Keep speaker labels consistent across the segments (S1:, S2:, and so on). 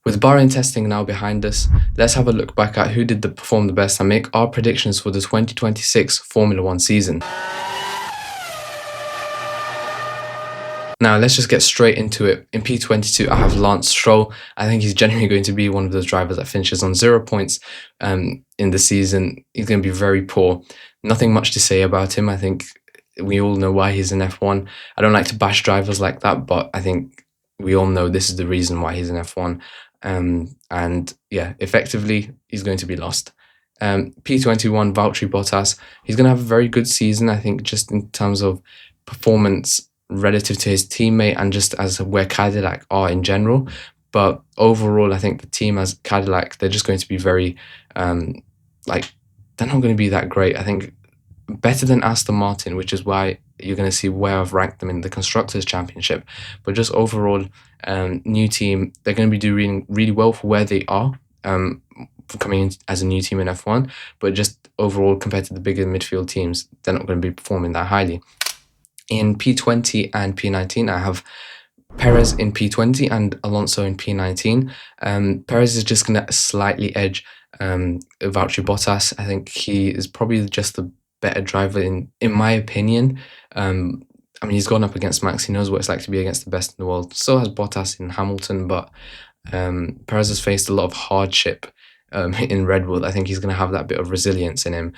S1: With Bahrain testing now behind us, let's have a look back at who did perform the best and make our predictions for the 2026 Formula One season. Now, let's just get straight into it. In P22, I have Lance Stroll. I think he's genuinely going to be one of those drivers that finishes on 0 points in the season. He's going to be very poor. Nothing much to say about him. I think we all know why he's in F1. I don't like to bash drivers like that, but I think we all know this is the reason why he's in F1. And yeah, effectively, he's going to be lost. P21, Valtteri Bottas. He's going to have a very good season, I think, just in terms of performance relative to his teammate and just as where Cadillac are in general. But overall, I think the team as Cadillac, they're just going to be very, they're not going to be that great. I think better than Aston Martin, which is why you're going to see where I've ranked them in the Constructors' Championship. But just overall, new team, they're going to be doing really well for where they are, coming in as a new team in F1. But just overall, compared to the bigger midfield teams, they're not going to be performing that highly. In P20 and P19, I have Perez in P20 and Alonso in P19. Perez is just going to slightly edge Valtteri Bottas. I think he is probably just the better driver in my opinion. I mean, he's gone up against Max. He knows what it's like to be against the best in the world. So has Bottas in Hamilton, but Perez has faced a lot of hardship in Red Bull. I think he's going to have that bit of resilience in him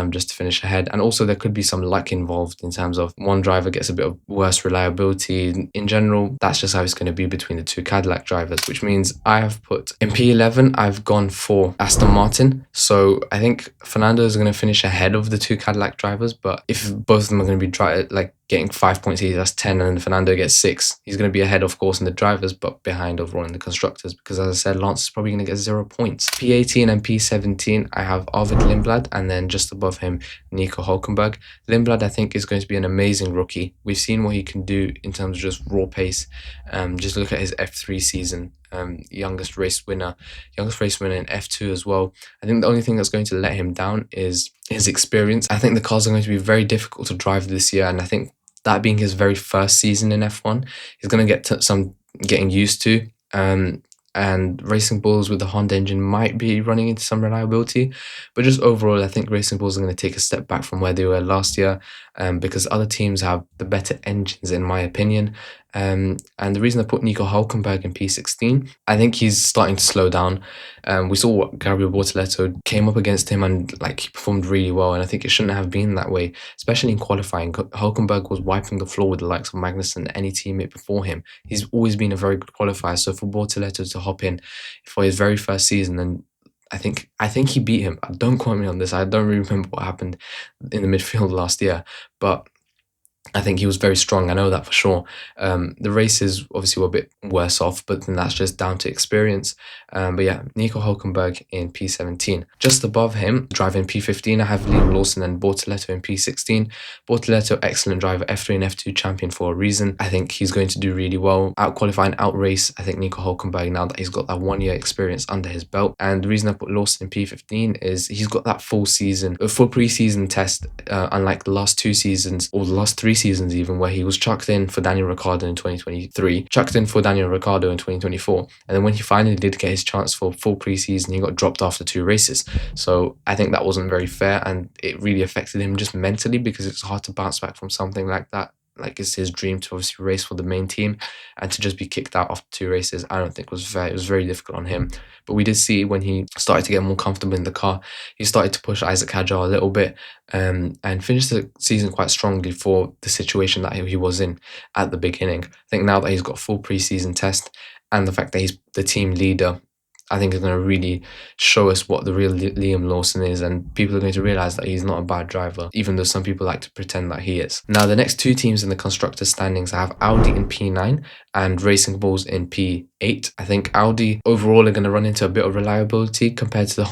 S1: just to finish ahead. And also there could be some luck involved in terms of one driver gets a bit of worse reliability. In general, that's just how it's going to be between the two Cadillac drivers, which means I have put in P11, I've gone for Aston Martin. So I think Fernando is going to finish ahead of the two Cadillac drivers, but if both of them are going to be getting 5 points each, that's 10, and Fernando gets 6. He's going to be ahead, of course, in the drivers, but behind overall in the constructors, because as I said, Lance is probably going to get 0 points. P18 and P17, I have Arvid Lindblad, and then just above him, Nico Hulkenberg. Lindblad, I think, is going to be an amazing rookie. We've seen what he can do in terms of just raw pace. Just look at his F3 season. Youngest race winner in F2 as well. I think the only thing that's going to let him down is his experience. I think the cars are going to be very difficult to drive this year, and I think that being his very first season in F1, he's going to get some getting used to. And Racing Bulls with the Honda engine might be running into some reliability, but just overall, I think Racing Bulls are going to take a step back from where they were last year, because other teams have the better engines, in my opinion. And the reason I put Nico Hulkenberg in P16, I think he's starting to slow down. We saw what Gabriel Bortoleto came up against him, and he performed really well, and I think it shouldn't have been that way, especially in qualifying. Hulkenberg was wiping the floor with the likes of Magnussen and any teammate before him. He's always been a very good qualifier, so for Bortoleto to hop in for his very first season, and I think he beat him. Don't quote me on this. I don't really remember what happened in the midfield last year, but I think he was very strong. I know that for sure. The races obviously were a bit worse off, but then that's just down to experience. But yeah, Nico Hulkenberg in P17. Just above him, driving P15, I have Liam Lawson and Bortoleto in P16. Bortoleto, excellent driver, F3 and F2 champion for a reason. I think he's going to do really well. Out-qualify and out-race, I think Nico Hulkenberg, now that he's got that 1 year experience under his belt. And the reason I put Lawson in P15 is he's got that full pre-season test, unlike the last 2 seasons, or the last 3 seasons even, where he was chucked in for Daniel Ricciardo in 2023, chucked in for Daniel Ricciardo in 2024, and then when he finally did get his chance for full preseason, he got dropped after 2 races. So I think that wasn't very fair, and it really affected him just mentally, because it's hard to bounce back from something like that. It's his dream to obviously race for the main team, and to just be kicked out after 2 races, I don't think was fair. It was very difficult on him. But we did see when he started to get more comfortable in the car, he started to push Isaac Hadjar a little bit, and finished the season quite strongly for the situation that he was in at the beginning. I think now that he's got full preseason test, and the fact that he's the team leader, I think is going to really show us what the real Liam Lawson is, and people are going to realise that he's not a bad driver, even though some people like to pretend that he is. Now, the next 2 teams in the constructors' standings, I have Audi in P9 and Racing Bulls in P8. I think Audi overall are going to run into a bit of reliability compared to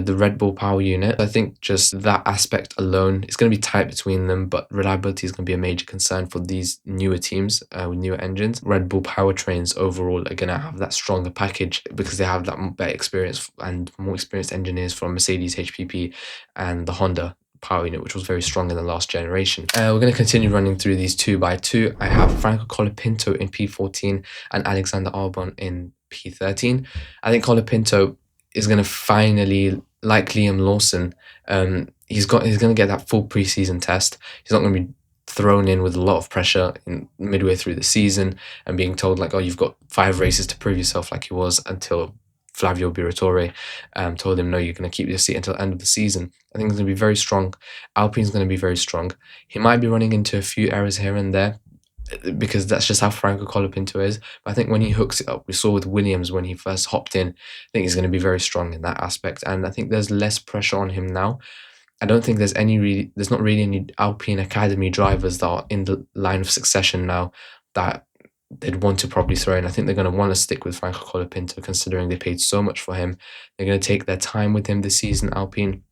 S1: the Red Bull power unit. I think just that aspect alone, it's going to be tight between them, but reliability is going to be a major concern for these newer teams with newer engines. Red Bull powertrains overall are going to have that stronger package, because they have that better experience and more experienced engineers from Mercedes HPP and the Honda power unit, which was very strong in the last generation. We're going to continue running through these 2 by 2. I have Franco Colapinto in P14 and Alexander Albon in P13. I think Colapinto is going to finally, like Liam Lawson, he's going to get that full preseason test. He's not going to be thrown in with a lot of pressure in midway through the season and being told like, oh, you've got 5 races to prove yourself, like he was until Flavio Briatore told him, no, you're going to keep your seat until the end of the season. I think it's going to be very strong. Alpine's going to be very strong. He might be running into a few errors here and there, because that's just how Franco Colapinto is. But I think when he hooks it up, we saw with Williams when he first hopped in, I think he's going to be very strong in that aspect. And I think there's less pressure on him now. I don't think there's not really any Alpine Academy drivers that are in the line of succession now that they'd want to probably throw in. I think they're going to want to stick with Franco Colapinto, considering they paid so much for him. They're going to take their time with him this season, Alpine.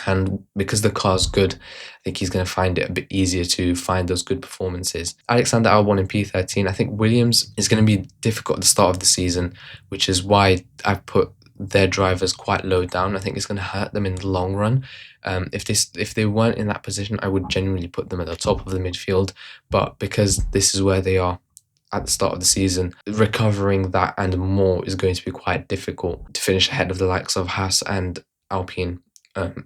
S1: And because the car's good, I think he's going to find it a bit easier to find those good performances. Alexander Albon in P13. I think Williams is going to be difficult at the start of the season, which is why I've put their drivers quite low down. I think it's going to hurt them in the long run. If they weren't in that position, I would genuinely put them at the top of the midfield. But because this is where they are at the start of the season, recovering that and more is going to be quite difficult to finish ahead of the likes of Haas and Alpine,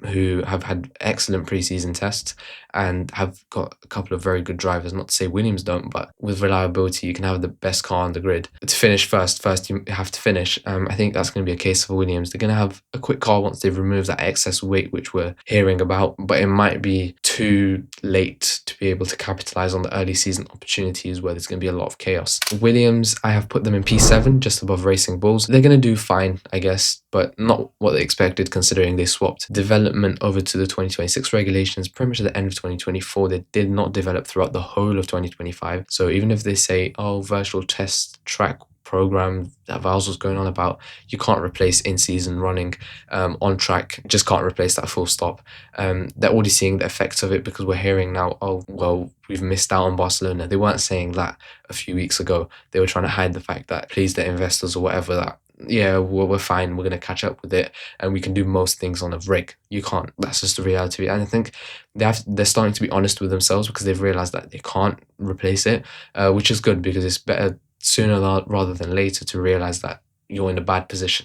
S1: who have had excellent preseason tests and have got a couple of very good drivers. Not to say Williams don't, but with reliability, you can have the best car on the grid. To finish first you have to finish. I think that's going to be a case for Williams. They're going to have a quick car once they've removed that excess weight, which we're hearing about, but it might be too late to be able to capitalize on the early season opportunities where there's going to be a lot of chaos. Williams, I have put them in P7, just above Racing Bulls. They're going to do fine, I guess, but not what they expected, considering they swapped development over to the 2026 regulations pretty much at the end of 2024. They did not develop throughout the whole of 2025. So even if they say, oh, virtual test track program that Vals was going on about, you can't replace in-season running on track. Just can't replace that, full stop. They're already seeing the effects of it, because we're hearing now, oh, well, we've missed out on Barcelona. They weren't saying that a few weeks ago. They were trying to hide the fact that, please, the investors or whatever, that yeah, we're fine, we're going to catch up with it, and we can do most things on a rig. You can't. That's just the reality. And I think they're starting to be honest with themselves, because they've realized that they can't replace it, which is good, because it's better sooner rather than later to realize that you're in a bad position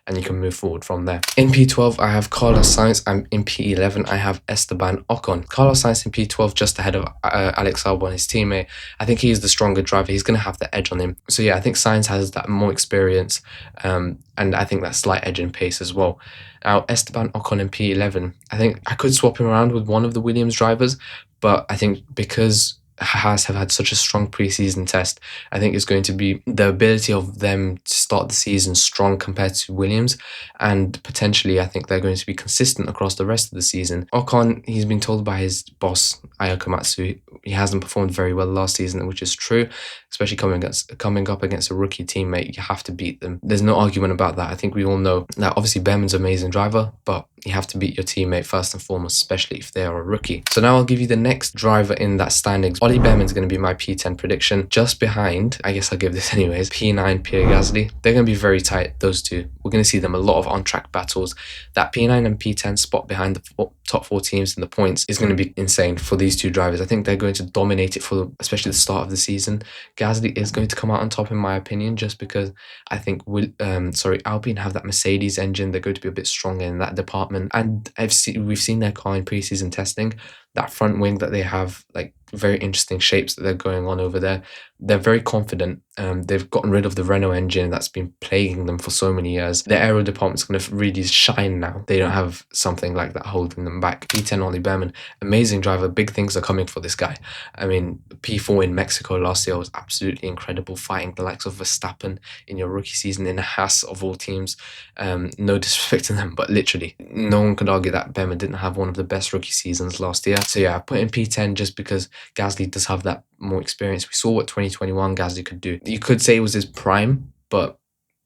S1: and you can move forward from there. In P12, I have Carlos Sainz, and in P11, I have Esteban Ocon. Carlos Sainz in P12, just ahead of Alex Albon, his teammate. I think he's the stronger driver. He's going to have the edge on him. So yeah, I think Sainz has that more experience, and I think that slight edge in pace as well. Now, Esteban Ocon in P11, I think I could swap him around with one of the Williams drivers, but I think because Haas have had such a strong preseason test, I think it's going to be the ability of them to start the season strong compared to Williams, and potentially I think they're going to be consistent across the rest of the season. Ocon, he's been told by his boss Aya Komatsu, he hasn't performed very well last season, which is true, especially coming up against a rookie teammate. You have to beat them. There's no argument about that. I think we all know that obviously Behrman's an amazing driver, but you have to beat your teammate first and foremost, especially if they are a rookie. So now I'll give you the next driver in that standings. Ollie Behrman's going to be my P10 prediction. Just behind, I guess I'll give this anyways, P9, Pierre Gasly. They're going to be very tight, those two. We're going to see them a lot of on-track battles. That P9 and P10 spot behind the top 4 teams in the points is going to be insane for these two drivers. I think they're going to dominate it for especially the start of the season. Gasly is going to come out on top in my opinion, just because I think Alpine have that Mercedes engine. They're going to be a bit stronger in that department, and we've seen their car in preseason testing. That front wing that they have, like very interesting shapes that they're going on over there. They're very confident. They've gotten rid of the Renault engine that's been plaguing them for so many years. Their aero department's going to really shine now. They don't have something like that holding them back. P10 Ollie Behrman, amazing driver. Big things are coming for this guy. I mean, P4 in Mexico last year was absolutely incredible, fighting the likes of Verstappen in your rookie season in a Haas of all teams. No disrespect to them, but literally, no one could argue that Behrman didn't have one of the best rookie seasons last year. So yeah, I put in P10 just because Gasly does have that more experience. We saw what 2021 Gasly could do. You could say it was his prime, but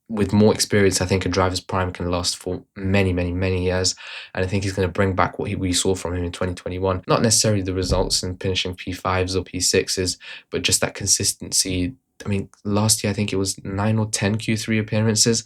S1: with more experience, I think a driver's prime can last for many, many, many years. And I think he's going to bring back what we saw from him in 2021. Not necessarily the results in finishing P5s or P6s, but just that consistency, I mean, last year I think it was 9 or 10 Q3 appearances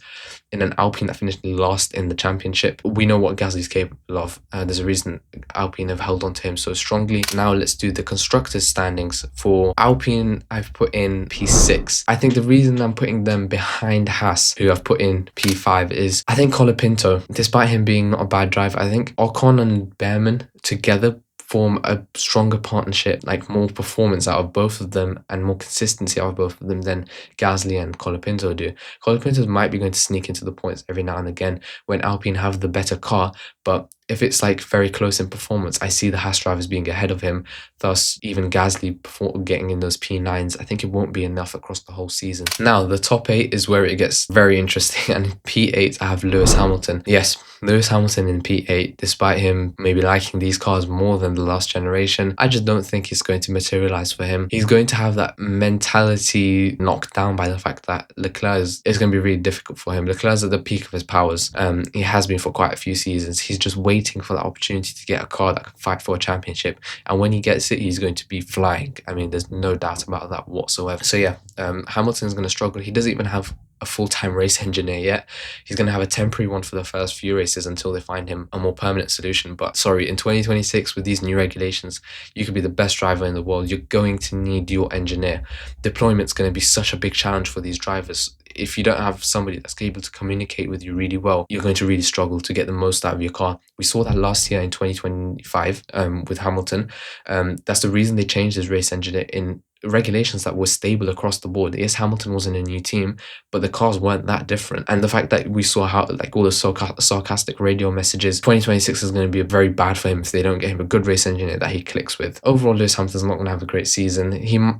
S1: in an Alpine that finished last in the championship. We know what Gasly's capable of. There's a reason Alpine have held on to him so strongly. Now let's do the constructors standings. For Alpine, I've put in P6. I think the reason I'm putting them behind Haas, who I've put in P5, is I think Colapinto, despite him being not a bad driver, I think Ocon and Behrman together form a stronger partnership, like more performance out of both of them and more consistency out of both of them than Gasly and Colapinto do. Colapinto might be going to sneak into the points every now and again when Alpine have the better car, but if it's like very close in performance, I see the Haas drivers being ahead of him. Thus, even Gasly getting in those P9s, I think it won't be enough across the whole season. Now, the top 8 is where it gets very interesting. And in P8, I have Lewis Hamilton. Yes, Lewis Hamilton in P8, despite him maybe liking these cars more than the last generation, I just don't think it's going to materialize for him. He's going to have that mentality knocked down by the fact that Leclerc is going to be really difficult for him. Leclerc's at the peak of his powers. He has been for quite a few seasons. He's just waiting for that opportunity to get a car that can fight for a championship. And when he gets it, he's going to be flying. I mean, there's no doubt about that whatsoever. So yeah, Hamilton's going to struggle. He doesn't even have a full-time race engineer yet. He's going to have a temporary one for the first few races until they find him a more permanent solution. But sorry, in 2026 with these new regulations, you could be the best driver in the world. You're going to need your engineer. Deployment's going to be such a big challenge for these drivers. If you don't have somebody that's able to communicate with you really well, you're going to really struggle to get the most out of your car. We saw that last year in 2025 with Hamilton. That's the reason they changed his race engineer in regulations that were stable across the board. Yes, Hamilton was in a new team, but the cars weren't that different. And the fact that we saw how like all the sarcastic radio messages, 2026 is going to be very bad for him if they don't get him a good race engineer that he clicks with. Overall, Lewis Hamilton's not going to have a great season.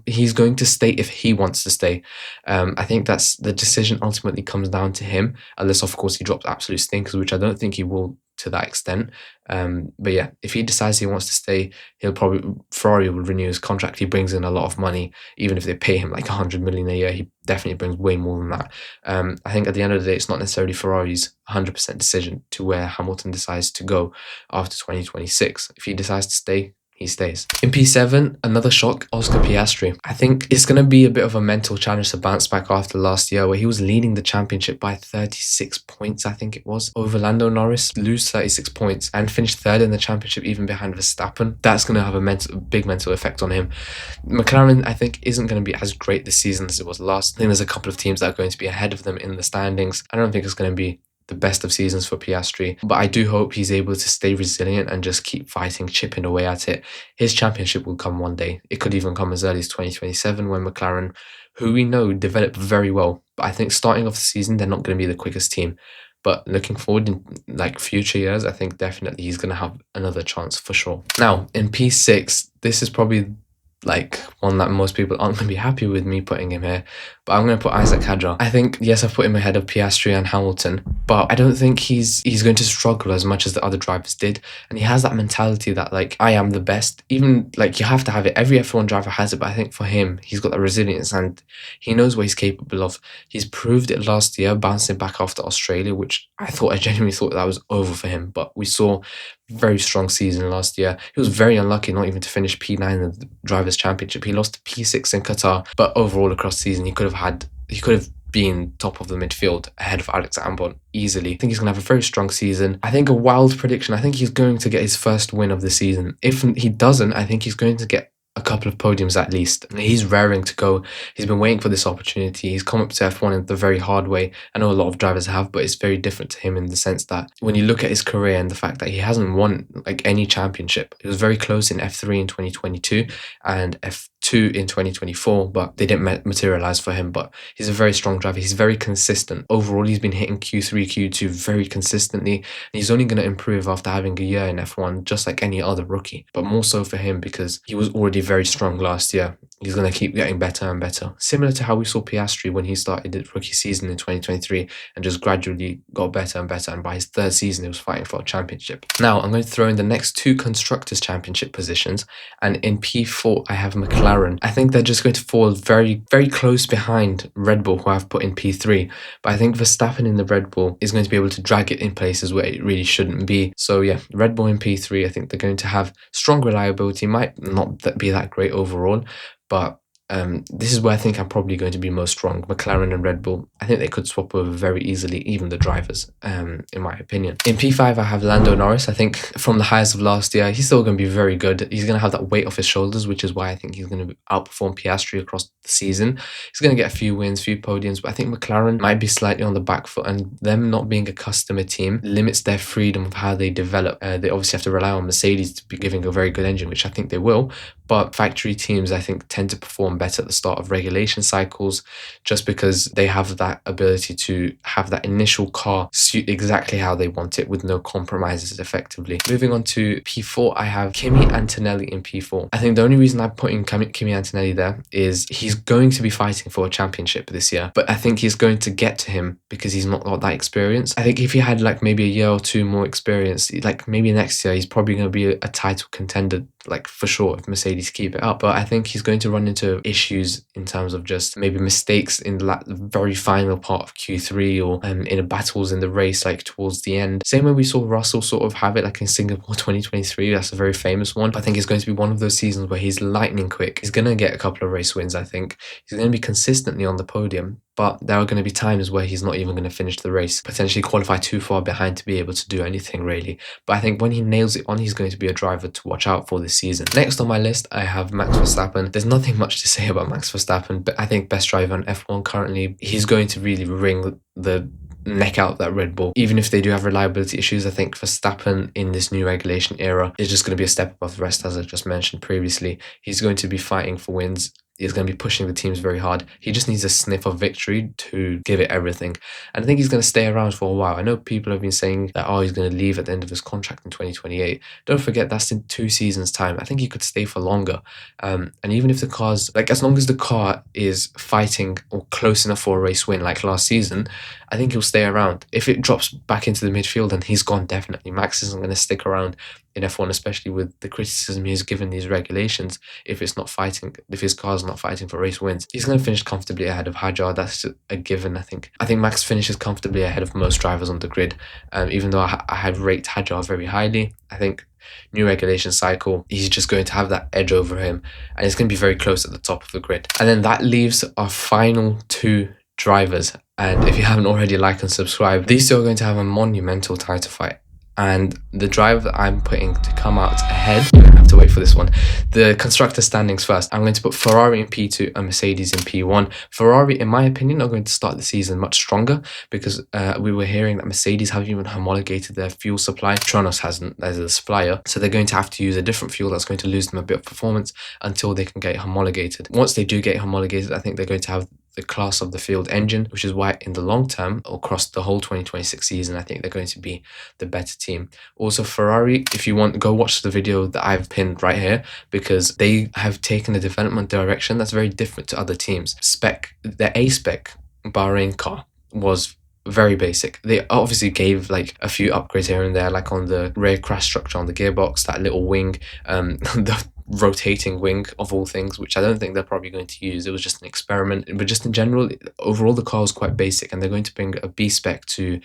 S1: He's going to stay if he wants to stay. I think that's the decision ultimately comes down to him, unless of course he drops absolute stinkers, which I don't think he will to that extent. But yeah, if he decides he wants to stay, Ferrari will renew his contract. He brings in a lot of money. Even if they pay him like 100 million a year, he definitely brings way more than that. I think at the end of the day, it's not necessarily Ferrari's 100% decision to where Hamilton decides to go after 2026. If he decides to stay, he stays. In P7, another shock, Oscar Piastri. I think it's going to be a bit of a mental challenge to bounce back after last year where he was leading the championship by 36 points, I think it was, over Lando Norris, lose 36 points and finish third in the championship even behind Verstappen. That's going to have a big mental effect on him. McLaren, I think, isn't going to be as great this season as it was last. I think there's a couple of teams that are going to be ahead of them in the standings. I don't think it's going to be the best of seasons for Piastri, but I do hope he's able to stay resilient and just keep fighting, chipping away at it. His championship will come one day. It could even come as early as 2027 when McLaren, who we know develop very well, but I think starting off the season, they're not going to be the quickest team. But looking forward in like future years, I think definitely he's going to have another chance for sure. Now, in P6, this is probably like one that most people aren't going to be happy with me putting him here, but I'm going to put Isaac Hadjar. I think, yes, I've put him ahead of Piastri and Hamilton, but I don't think he's going to struggle as much as the other drivers did. And he has that mentality that like, I am the best. Even like you have to have it. Every F1 driver has it, but I think for him, he's got that resilience and he knows what he's capable of. He's proved it last year, bouncing back after Australia, which I genuinely thought that was over for him. But we saw very strong season last year. He was very unlucky not even to finish P9 in the Drivers' Championship. He lost to P6 in Qatar, but overall across the season, he could have been top of the midfield ahead of Alex Albon easily. I think he's going to have a very strong season. I think a wild prediction, I think he's going to get his first win of the season. If he doesn't, I think he's going to get a couple of podiums at least. He's raring to go. He's been waiting for this opportunity. He's come up to F1 in the very hard way. I know a lot of drivers have, but it's very different to him in the sense that when you look at his career and the fact that he hasn't won like any championship, he was very close in F3 in 2022 and F2 in 2024, but they didn't materialize for him. But he's a very strong driver. He's very consistent. Overall, he's been hitting Q3, Q2 very consistently. And he's only going to improve after having a year in F1, just like any other rookie. But more so for him because he was already very strong last year. He's going to keep getting better and better. Similar to how we saw Piastri when he started his rookie season in 2023 and just gradually got better and better. And by his third season, he was fighting for a championship. Now, I'm going to throw in the next two Constructors' Championship positions. And in P4, I have McLaren. I think they're just going to fall very, very close behind Red Bull, who I've put in P3. But I think Verstappen in the Red Bull is going to be able to drag it in places where it really shouldn't be. So yeah, Red Bull in P3, I think they're going to have strong reliability. Might not be that great overall, but This is where I think I'm probably going to be most strong. McLaren and Red Bull, I think they could swap over very easily, even the drivers, in my opinion. In P5, I have Lando Norris. I think from the highs of last year, he's still going to be very good. He's going to have that weight off his shoulders, which is why I think he's going to outperform Piastri across the season. He's going to get a few wins, few podiums, but I think McLaren might be slightly on the back foot, and them not being a customer team limits their freedom of how they develop. They obviously have to rely on Mercedes to be giving a very good engine, which I think they will, but factory teams, I think, tend to perform better at the start of regulation cycles just because they have that ability to have that initial car suit exactly how they want it with no compromises effectively. Moving on to P4, I have Kimi Antonelli in P4. I think the only reason I'm putting Kimi Antonelli there is he's going to be fighting for a championship this year, but I think he's going to get to him because he's not got that experience. I think if he had like maybe a year or two more experience, like maybe next year, he's probably going to be a title contender, like for sure, if Mercedes keep it up. But I think he's going to run into issues in terms of just maybe mistakes in the very final part of Q3 or in the battles in the race, like towards the end. Same way we saw Russell sort of have it like in Singapore 2023. That's a very famous one. I think it's going to be one of those seasons where he's lightning quick. He's going to get a couple of race wins, I think. He's going to be consistently on the podium, but there are going to be times where he's not even going to finish the race, potentially qualify too far behind to be able to do anything really. But I think when he nails it on, he's going to be a driver to watch out for this season. Next on my list, I have Max Verstappen. There's nothing much to say about Max Verstappen, but I think best driver on F1 currently. He's going to really wring the neck out that Red Bull. Even if they do have reliability issues, I think Verstappen in this new regulation era is just going to be a step above the rest, as I just mentioned previously. He's going to be fighting for wins. He's going to be pushing the teams very hard. He just needs a sniff of victory to give it everything. And I think he's going to stay around for a while. I know people have been saying that, oh, he's going to leave at the end of his contract in 2028. Don't forget, that's in 2 seasons' time. I think he could stay for longer. And even if the car's, like, as long as the car is fighting or close enough for a race win, like last season, I think he'll stay around. If it drops back into the midfield, then he's gone definitely. Max isn't going to stick around in F1, especially with the criticism he's given these regulations. If it's not fighting, if his car's not fighting for race wins, he's going to finish comfortably ahead of Hadjar. That's a given, I think. I think Max finishes comfortably ahead of most drivers on the grid, even though I had rated Hadjar very highly. I think new regulation cycle, he's just going to have that edge over him, and it's going to be very close at the top of the grid. And then that leaves our final 2 drivers. And if you haven't already, like and subscribe. These 2 are going to have a monumental title fight. And the driver that I'm putting to come out ahead, you're going to have to wait for this one. The constructor standings first. I'm going to put Ferrari in P2 and Mercedes in P1. Ferrari, in my opinion, are going to start the season much stronger because we were hearing that Mercedes haven't even homologated their fuel supply. Tronos hasn't as a supplier. So they're going to have to use a different fuel that's going to lose them a bit of performance until they can get it homologated. Once they do get it homologated, I think they're going to have the class of the field engine, which is why in the long term, across the whole 2026 season, I think they're going to be the better team. Also, Ferrari, if you want, go watch the video that I've pinned right here, because they have taken a development direction that's very different to other teams. Their A-spec Bahrain car was very basic. They obviously gave like a few upgrades here and there, like on the rear crash structure on the gearbox, that little wing, the rotating wing of all things, which I don't think they're probably going to use. It was just an experiment, but just in general, overall the car was quite basic, and they're going to bring a B spec to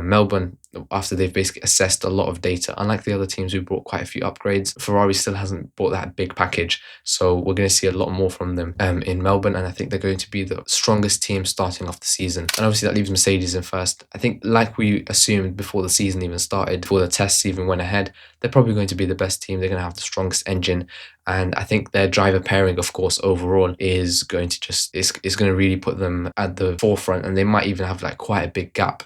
S1: Melbourne after they've basically assessed a lot of data. Unlike the other teams who brought quite a few upgrades, Ferrari still hasn't brought that big package, so we're going to see a lot more from them in Melbourne, and I think they're going to be the strongest team starting off the season. And obviously that leaves Mercedes in first. I think, like we assumed before the season even started, before the tests even went ahead, they're probably going to be the best team. They're going to have the strongest engine, and I think their driver pairing, of course, overall is going to just is going to really put them at the forefront, and they might even have like quite a big gap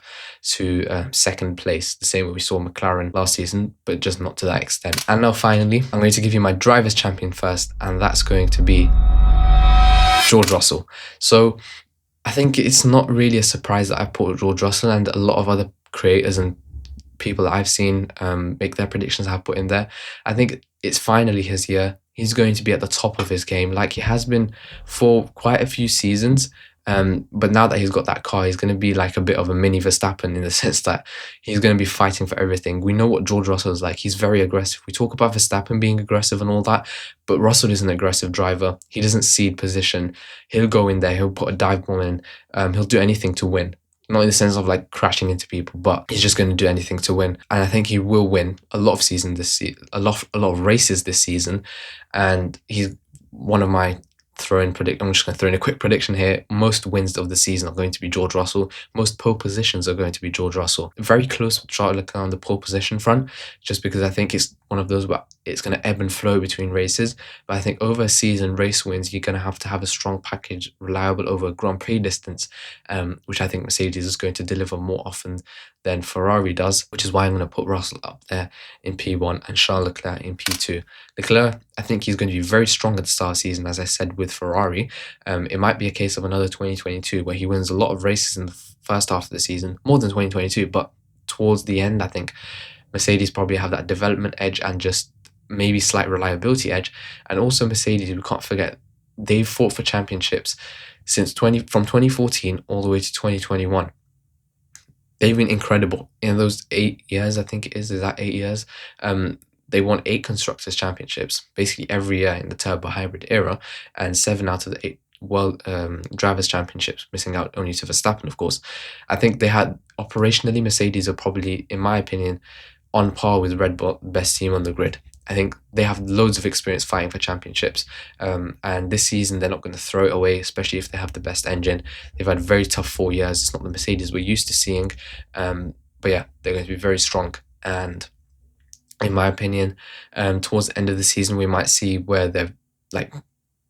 S1: to second place, the same way we saw McLaren last season, but just not to that extent. And now finally, I'm going to give you my drivers champion first, and that's going to be George Russell. So I think it's not really a surprise that I put George Russell, and a lot of other creators and people that I've seen make their predictions have put in there. I think it's finally his year. He's going to be at the top of his game, like he has been for quite a few seasons. But now that he's got that car, he's going to be like a bit of a mini Verstappen in the sense that he's going to be fighting for everything. We know what George Russell is like. He's very aggressive. We talk about Verstappen being aggressive and all that, but Russell is an aggressive driver. He doesn't cede position. He'll go in there. He'll put a dive bomb in. He'll do anything to win. Not in the sense of like crashing into people, but he's just going to do anything to win. And I think he will win a lot of races this season. And he's one of my I'm just going to throw in a quick prediction here. Most wins of the season are going to be George Russell. Most pole positions are going to be George Russell. Very close with Charles Leclerc on the pole position front, just because I think it's one of those where it's going to ebb and flow between races. But I think over a season, race wins, you're going to have a strong package, reliable over a Grand Prix distance, which I think Mercedes is going to deliver more often than Ferrari does, which is why I'm going to put Russell up there in P1 and Charles Leclerc in P2. Leclerc, I think he's going to be very strong at the start of the season, as I said, with Ferrari. It might be a case of another 2022 where he wins a lot of races in the first half of the season, more than 2022, but towards the end, I think Mercedes probably have that development edge and just maybe slight reliability edge. And also Mercedes, we can't forget, they've fought for championships from 2014 all the way to 2021. They've been incredible in those 8 years. I think it is that 8 years? They won 8 constructors championships basically every year in the turbo hybrid era, and 7 out of the 8 world drivers championships, missing out only to Verstappen, of course. I think they had operationally, Mercedes are probably, in my opinion, on par with Red Bull, best team on the grid. I think they have loads of experience fighting for championships, and this season they're not going to throw it away, especially if they have the best engine. They've had very tough 4 years. It's not the Mercedes we're used to seeing, but yeah, they're going to be very strong. And in my opinion, towards the end of the season, we might see where they're like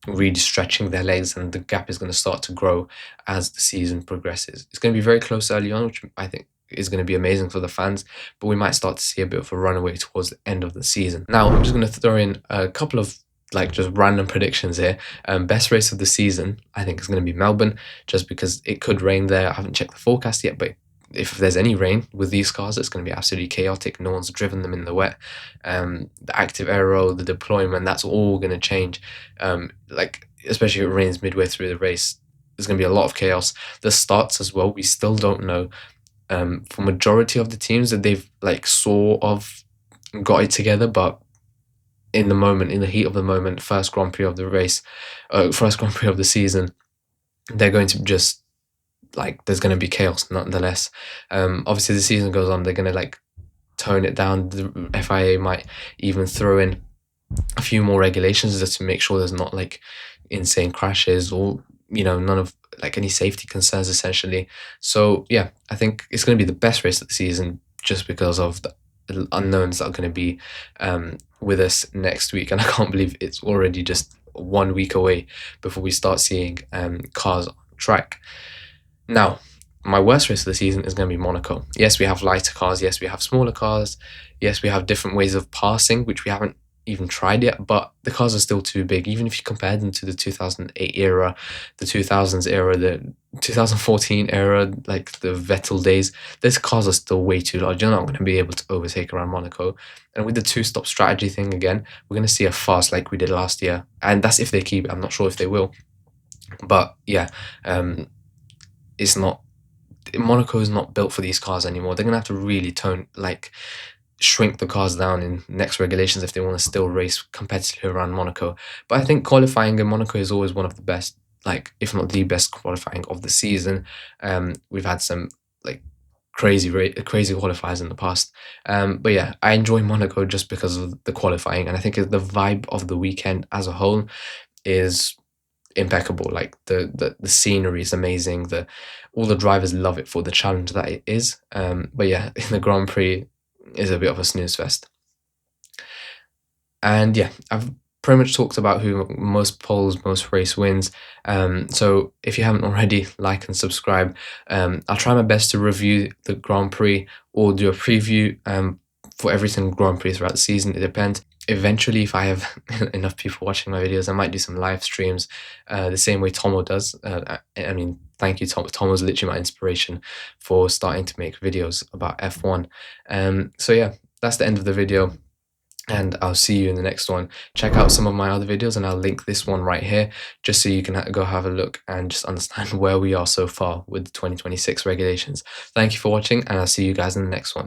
S1: really stretching their legs, and the gap is going to start to grow as the season progresses. It's going to be very close early on, which I think is going to be amazing for the fans, but we might start to see a bit of a runaway towards the end of the season. Now, I'm just going to throw in a couple of just random predictions here. Best race of the season, I think, is going to be Melbourne, just because it could rain there. I haven't checked the forecast yet, but if there's any rain with these cars, it's going to be absolutely chaotic. No one's driven them in the wet. The active aero, the deployment, that's all going to change. Especially if it rains midway through the race, there's going to be a lot of chaos. The starts as well, we still don't know. For majority of the teams that they've sort of got it together, but in the heat of the moment, first Grand Prix of the season, they're going to just there's going to be chaos nonetheless. Obviously the season goes on, they're going to tone it down. The FIA might even throw in a few more regulations just to make sure there's not insane crashes or none of any safety concerns essentially. So yeah, I think it's going to be the best race of the season just because of the unknowns that are going to be with us next week, and I can't believe it's already just 1 week away before we start seeing cars on track. Now, my worst race of the season is going to be Monaco. Yes, we have lighter cars. Yes, we have smaller cars. Yes, we have different ways of passing, which we haven't even tried yet, but the cars are still too big. Even if you compare them to the 2008 era, the 2000s era, the 2014 era, the Vettel days, these cars are still way too large. You're not going to be able to overtake around Monaco. And with the two-stop strategy thing again, we're going to see a fast like we did last year. And that's if they keep it. I'm not sure if they will. But yeah, Monaco is not built for these cars anymore. They're going to have to really shrink the cars down in next regulations if they want to still race competitively around Monaco. But I think qualifying in Monaco is always one of the best, if not the best qualifying of the season. We've had some crazy qualifiers in the past. But yeah, I enjoy Monaco just because of the qualifying, and I think the vibe of the weekend as a whole is impeccable. The scenery is amazing. All the drivers love it for the challenge that it is. But yeah, in the Grand Prix is a bit of a snooze fest. And yeah, I've pretty much talked about who most poles, most race wins. So if you haven't already, like and subscribe. I'll try my best to review the Grand Prix or do a preview for every single Grand Prix throughout the season. It depends. Eventually, if I have enough people watching my videos, I might do some live streams the same way Tomo does. Thank you, Tomo. Tomo's literally my inspiration for starting to make videos about F1. So yeah, that's the end of the video, and I'll see you in the next one. Check out some of my other videos, and I'll link this one right here, just so you can go have a look and just understand where we are so far with the 2026 regulations. Thank you for watching, and I'll see you guys in the next one.